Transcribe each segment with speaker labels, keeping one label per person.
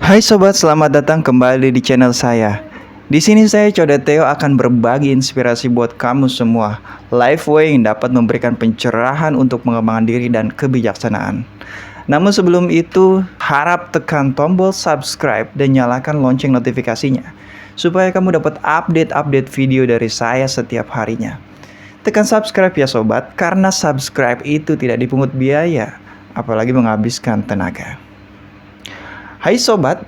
Speaker 1: Hai sobat, selamat datang kembali di channel saya. Di sini saya Codeteo akan berbagi inspirasi buat kamu semua. Lifeway yang dapat memberikan pencerahan untuk pengembangan diri dan kebijaksanaan. Namun sebelum itu, harap tekan tombol subscribe dan nyalakan lonceng notifikasinya supaya kamu dapat update-update video dari saya setiap harinya. Tekan subscribe ya sobat, karena subscribe itu tidak dipungut biaya, apalagi menghabiskan tenaga. Hai sobat,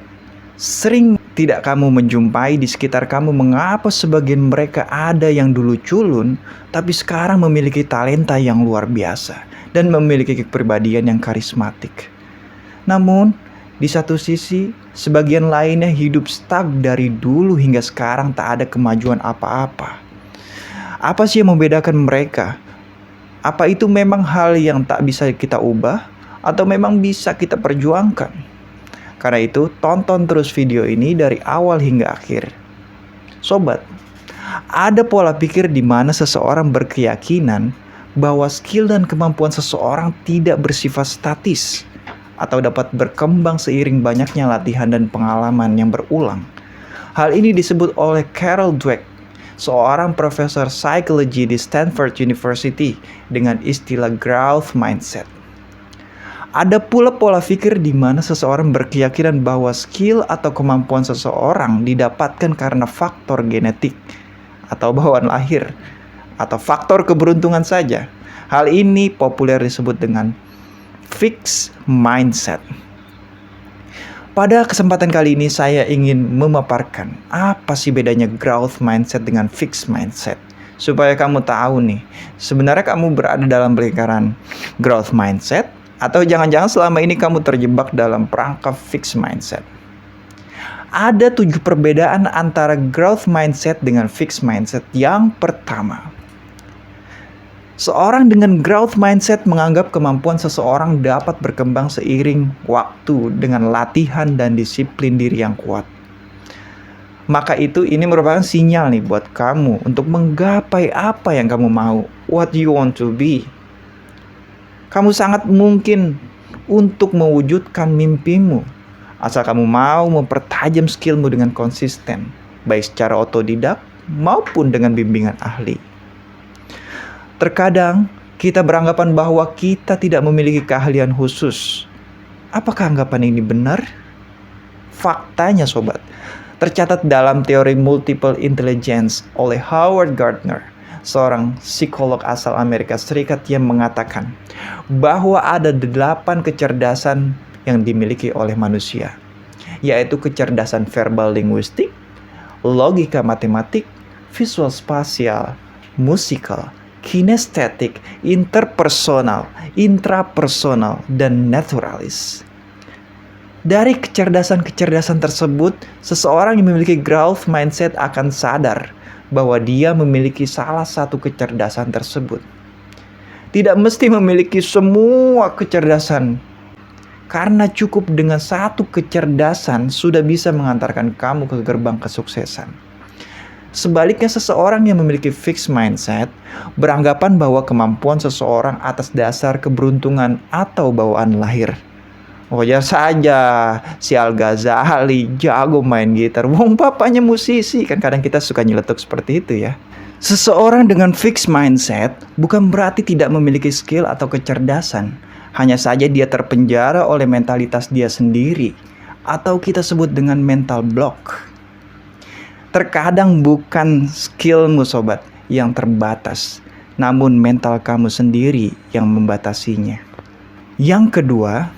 Speaker 1: sering tidak kamu menjumpai di sekitar kamu mengapa sebagian mereka ada yang dulu culun, tapi sekarang memiliki talenta yang luar biasa dan memiliki kepribadian yang karismatik. Namun, di satu sisi, sebagian lainnya hidup stuck dari dulu hingga sekarang tak ada kemajuan apa-apa. Apa sih yang membedakan mereka? Apa itu memang hal yang tak bisa kita ubah atau memang bisa kita perjuangkan? Karena itu, tonton terus video ini dari awal hingga akhir. Sobat, ada pola pikir di mana seseorang berkeyakinan bahwa skill dan kemampuan seseorang tidak bersifat statis atau dapat berkembang seiring banyaknya latihan dan pengalaman yang berulang. Hal ini disebut oleh Carol Dweck, seorang profesor psikologi di Stanford University, dengan istilah growth mindset. Ada pula pola pikir di mana seseorang berkeyakinan bahwa skill atau kemampuan seseorang didapatkan karena faktor genetik atau bawaan lahir atau faktor keberuntungan saja. Hal ini populer disebut dengan fixed mindset. Pada kesempatan kali ini saya ingin memaparkan apa sih bedanya growth mindset dengan fixed mindset. Supaya kamu tahu nih, sebenarnya kamu berada dalam lingkaran growth mindset atau jangan-jangan selama ini kamu terjebak dalam perangkap fixed mindset. Ada 7 perbedaan antara growth mindset dengan fixed mindset. Yang pertama, seorang dengan growth mindset menganggap kemampuan seseorang dapat berkembang seiring waktu dengan latihan dan disiplin diri yang kuat. Maka itu ini merupakan sinyal nih buat kamu untuk menggapai apa yang kamu mau, what you want to be. Kamu sangat mungkin untuk mewujudkan mimpimu, asal kamu mau mempertajam skillmu dengan konsisten, baik secara otodidak maupun dengan bimbingan ahli. Terkadang kita beranggapan bahwa kita tidak memiliki keahlian khusus. Apakah anggapan ini benar? Faktanya sobat, tercatat dalam teori multiple intelligence oleh Howard Gardner, seorang psikolog asal Amerika Serikat, yang mengatakan bahwa ada 8 kecerdasan yang dimiliki oleh manusia, yaitu kecerdasan verbal linguistik, logika matematik, visual spasial, musikal, kinestetik, interpersonal, intrapersonal, dan naturalis. Dari kecerdasan-kecerdasan tersebut, seseorang yang memiliki growth mindset akan sadar bahwa dia memiliki salah satu kecerdasan tersebut. Tidak mesti memiliki semua kecerdasan, karena cukup dengan satu kecerdasan sudah bisa mengantarkan kamu ke gerbang kesuksesan. Sebaliknya, seseorang yang memiliki fixed mindset beranggapan bahwa kemampuan seseorang atas dasar keberuntungan atau bawaan lahir. Wajar saja si Al-Ghazali jago main gitar, wong papanya musisi, kan kadang kita suka nyeletuk seperti itu ya. Seseorang dengan fixed mindset bukan berarti tidak memiliki skill atau kecerdasan. Hanya saja dia terpenjara oleh mentalitas dia sendiri, atau kita sebut dengan mental block. Terkadang bukan skillmu sobat yang terbatas, namun mental kamu sendiri yang membatasinya. Yang kedua,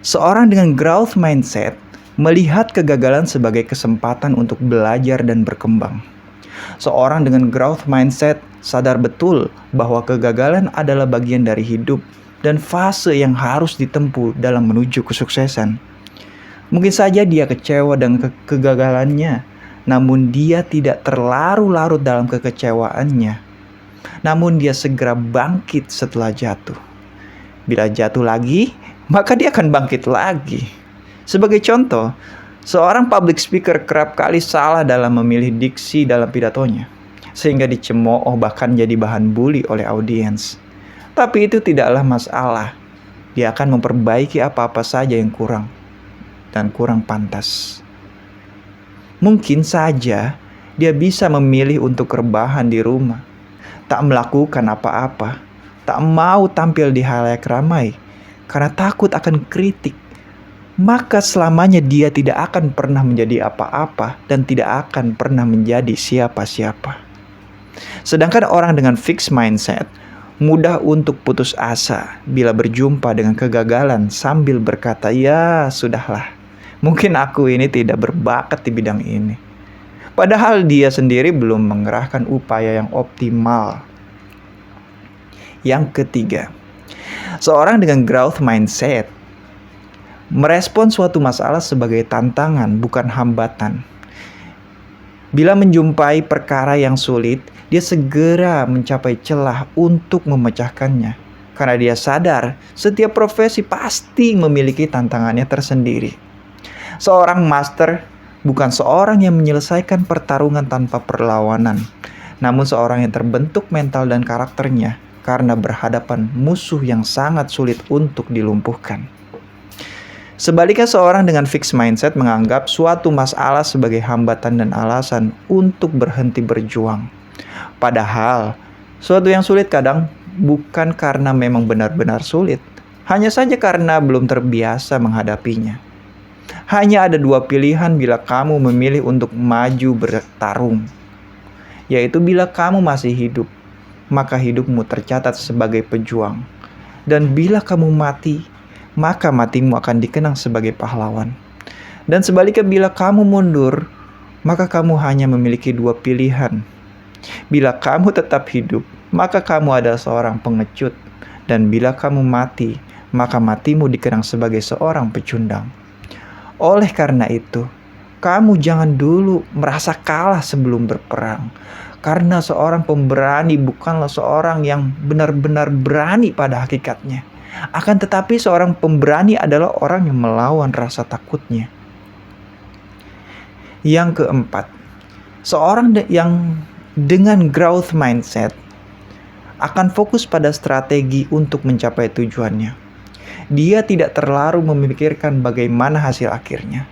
Speaker 1: seorang dengan growth mindset melihat kegagalan sebagai kesempatan untuk belajar dan berkembang. Seorang dengan growth mindset sadar betul bahwa kegagalan adalah bagian dari hidup dan fase yang harus ditempuh dalam menuju kesuksesan. Mungkin saja dia kecewa dengan kegagalannya, namun dia tidak terlarut-larut dalam kekecewaannya. Namun dia segera bangkit setelah jatuh. Bila jatuh lagi, maka dia akan bangkit lagi. Sebagai contoh, seorang public speaker kerap kali salah dalam memilih diksi dalam pidatonya, sehingga dicemooh bahkan jadi bahan bully oleh audiens. Tapi itu tidaklah masalah. Dia akan memperbaiki apa-apa saja yang kurang. dan kurang pantas. Mungkin saja dia bisa memilih untuk rebahan di rumah, tak melakukan apa-apa, tak mau tampil di halayak ramai karena takut akan kritik. Maka selamanya dia tidak akan pernah menjadi apa-apa dan tidak akan pernah menjadi siapa-siapa. Sedangkan orang dengan fixed mindset mudah untuk putus asa bila berjumpa dengan kegagalan sambil berkata, "Ya, sudahlah. Mungkin aku ini tidak berbakat di bidang ini." Padahal dia sendiri belum mengerahkan upaya yang optimal. Yang ketiga, seorang dengan growth mindset merespon suatu masalah sebagai tantangan, bukan hambatan. Bila menjumpai perkara yang sulit, dia segera mencapai celah untuk memecahkannya. Karena dia sadar setiap profesi pasti memiliki tantangannya tersendiri. Seorang master bukan seorang yang menyelesaikan pertarungan tanpa perlawanan, namun seorang yang terbentuk mental dan karakternya karena berhadapan musuh yang sangat sulit untuk dilumpuhkan. Sebaliknya, seorang dengan fixed mindset menganggap suatu masalah sebagai hambatan dan alasan untuk berhenti berjuang. Padahal, suatu yang sulit kadang bukan karena memang benar-benar sulit, hanya saja karena belum terbiasa menghadapinya. Hanya ada dua pilihan bila kamu memilih untuk maju bertarung, yaitu bila kamu masih hidup, maka hidupmu tercatat sebagai pejuang. Dan bila kamu mati, maka matimu akan dikenang sebagai pahlawan. Dan sebaliknya, bila kamu mundur, maka kamu hanya memiliki dua pilihan. Bila kamu tetap hidup, maka kamu adalah seorang pengecut. Dan bila kamu mati, maka matimu dikenang sebagai seorang pecundang. Oleh karena itu, kamu jangan dulu merasa kalah sebelum berperang. Karena seorang pemberani bukanlah seorang yang benar-benar berani pada hakikatnya. Akan tetapi seorang pemberani adalah orang yang melawan rasa takutnya. Yang keempat, seorang yang dengan growth mindset akan fokus pada strategi untuk mencapai tujuannya. Dia tidak terlalu memikirkan bagaimana hasil akhirnya.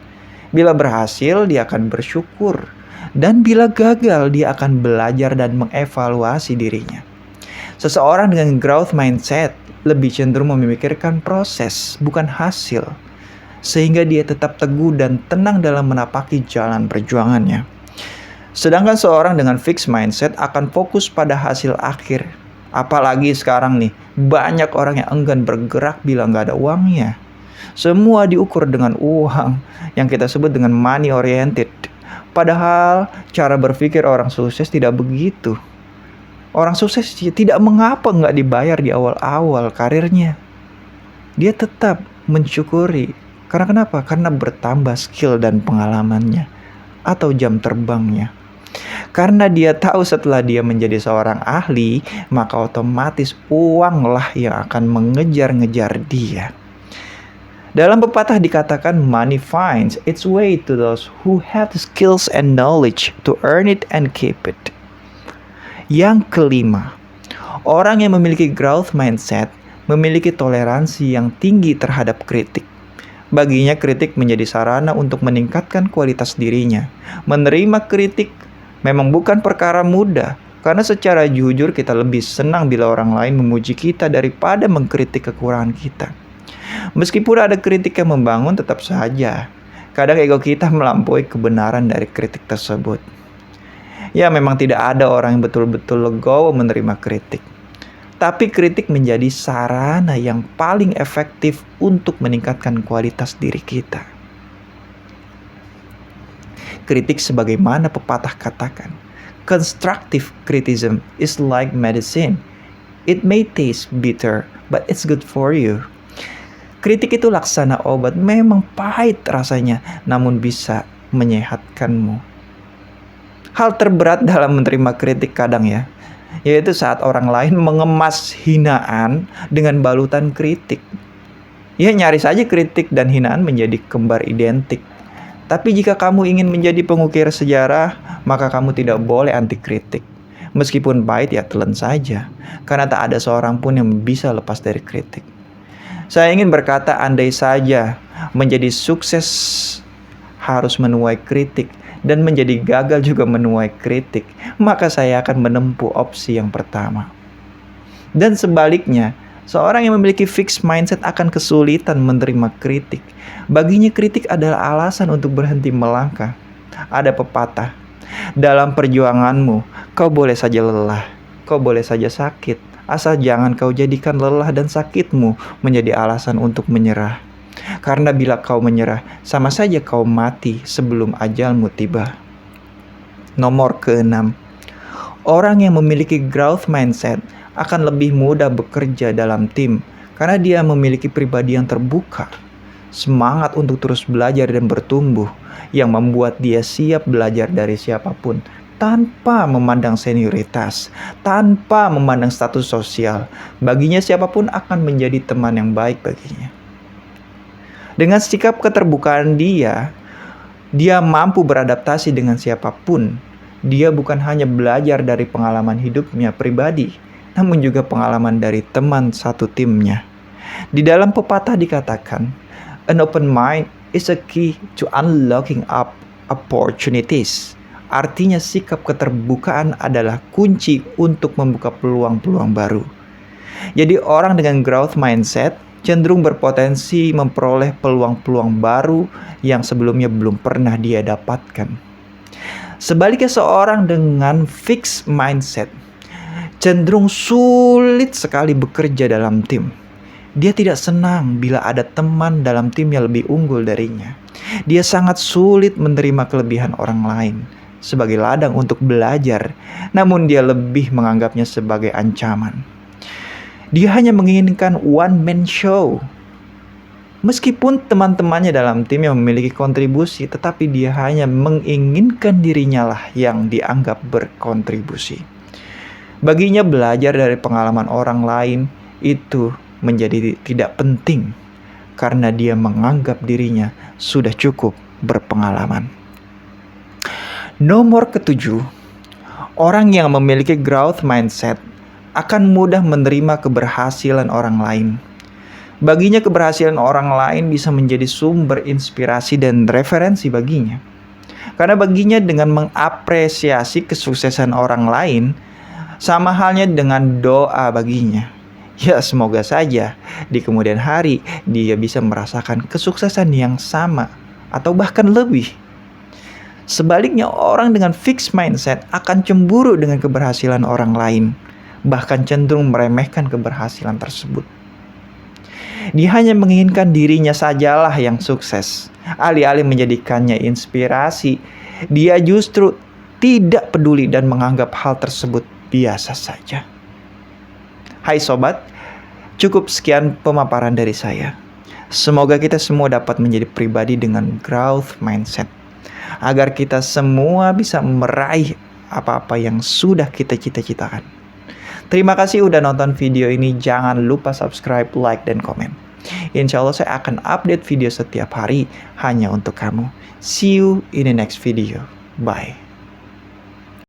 Speaker 1: Bila berhasil, dia akan bersyukur. Dan bila gagal, dia akan belajar dan mengevaluasi dirinya. Seseorang dengan growth mindset lebih cenderung memikirkan proses, bukan hasil, sehingga dia tetap teguh dan tenang dalam menapaki jalan perjuangannya. Sedangkan seorang dengan fixed mindset akan fokus pada hasil akhir. Apalagi sekarang nih, banyak orang yang enggan bergerak bila nggak ada uangnya. Semua diukur dengan uang, yang kita sebut dengan money oriented. Padahal cara berpikir orang sukses tidak begitu. Orang sukses tidak mengapa nggak dibayar di awal-awal karirnya. Dia tetap mensyukuri. Karena kenapa? Karena bertambah skill dan pengalamannya. Atau jam terbangnya. Karena dia tahu setelah dia menjadi seorang ahli, maka otomatis uanglah yang akan mengejar-ngejar dia. Dalam pepatah dikatakan, money finds its way to those who have the skills and knowledge to earn it and keep it. Yang kelima, orang yang memiliki growth mindset memiliki toleransi yang tinggi terhadap kritik. Baginya kritik menjadi sarana untuk meningkatkan kualitas dirinya. Menerima kritik memang bukan perkara mudah, karena secara jujur kita lebih senang bila orang lain memuji kita daripada mengkritik kekurangan kita. Meskipun ada kritik yang membangun, tetap saja kadang ego kita melampaui kebenaran dari kritik tersebut. Ya, memang tidak ada orang yang betul-betul legowo menerima kritik. Tapi kritik menjadi sarana yang paling efektif untuk meningkatkan kualitas diri kita. Kritik sebagaimana pepatah katakan, constructive criticism is like medicine. It may taste bitter, but it's good for you. Kritik itu laksana obat, memang pahit rasanya, namun bisa menyehatkanmu. Hal terberat dalam menerima kritik kadang yaitu saat orang lain mengemas hinaan dengan balutan kritik. Ya, nyaris saja kritik dan hinaan menjadi kembar identik. Tapi jika kamu ingin menjadi pengukir sejarah, maka kamu tidak boleh anti kritik. Meskipun pahit, ya telan saja. Karena tak ada seorang pun yang bisa lepas dari kritik. Saya ingin berkata, andai saja menjadi sukses harus menuai kritik dan menjadi gagal juga menuai kritik, maka saya akan menempuh opsi yang pertama. Dan sebaliknya, seorang yang memiliki fixed mindset akan kesulitan menerima kritik. Baginya kritik adalah alasan untuk berhenti melangkah. Ada pepatah, dalam perjuanganmu, kau boleh saja lelah, kau boleh saja sakit, asal jangan kau jadikan lelah dan sakitmu menjadi alasan untuk menyerah. Karena bila kau menyerah, sama saja kau mati sebelum ajalmu tiba. Nomor ke-6, orang yang memiliki growth mindset akan lebih mudah bekerja dalam tim karena dia memiliki pribadi yang terbuka, semangat untuk terus belajar dan bertumbuh, yang membuat dia siap belajar dari siapapun tanpa memandang senioritas, tanpa memandang status sosial. Baginya siapapun akan menjadi teman yang baik baginya. Dengan sikap keterbukaan dia mampu beradaptasi dengan siapapun. Dia bukan hanya belajar dari pengalaman hidupnya pribadi, namun juga pengalaman dari teman satu timnya. Di dalam pepatah dikatakan, an open mind is a key to unlocking up opportunities. Artinya sikap keterbukaan adalah kunci untuk membuka peluang-peluang baru. Jadi orang dengan growth mindset cenderung berpotensi memperoleh peluang-peluang baru yang sebelumnya belum pernah dia dapatkan. Sebaliknya seorang dengan fixed mindset cenderung sulit sekali bekerja dalam tim. Dia tidak senang bila ada teman dalam tim yang lebih unggul darinya. Dia sangat sulit menerima kelebihan orang lain sebagai ladang untuk belajar, namun dia lebih menganggapnya sebagai ancaman. Dia hanya menginginkan one man show. Meskipun teman-temannya dalam tim yang memiliki kontribusi, tetapi dia hanya menginginkan dirinya lah yang dianggap berkontribusi. Baginya belajar dari pengalaman orang lain itu menjadi tidak penting karena dia menganggap dirinya sudah cukup berpengalaman. Nomor ke-7, orang yang memiliki growth mindset akan mudah menerima keberhasilan orang lain. Baginya keberhasilan orang lain bisa menjadi sumber inspirasi dan referensi baginya. Karena baginya dengan mengapresiasi kesuksesan orang lain, sama halnya dengan doa baginya. Ya, semoga saja di kemudian hari dia bisa merasakan kesuksesan yang sama atau bahkan lebih. Sebaliknya, orang dengan fixed mindset akan cemburu dengan keberhasilan orang lain, bahkan cenderung meremehkan keberhasilan tersebut. Dia hanya menginginkan dirinya sajalah yang sukses. Alih-alih menjadikannya inspirasi, dia justru tidak peduli dan menganggap hal tersebut biasa saja. Hai sobat, cukup sekian pemaparan dari saya. Semoga kita semua dapat menjadi pribadi dengan growth mindset, agar kita semua bisa meraih apa-apa yang sudah kita cita-citakan. Terima kasih udah nonton video ini. Jangan lupa subscribe, like, dan komen. Insya Allah saya akan update video setiap hari hanya untuk kamu. See you in the next video. Bye.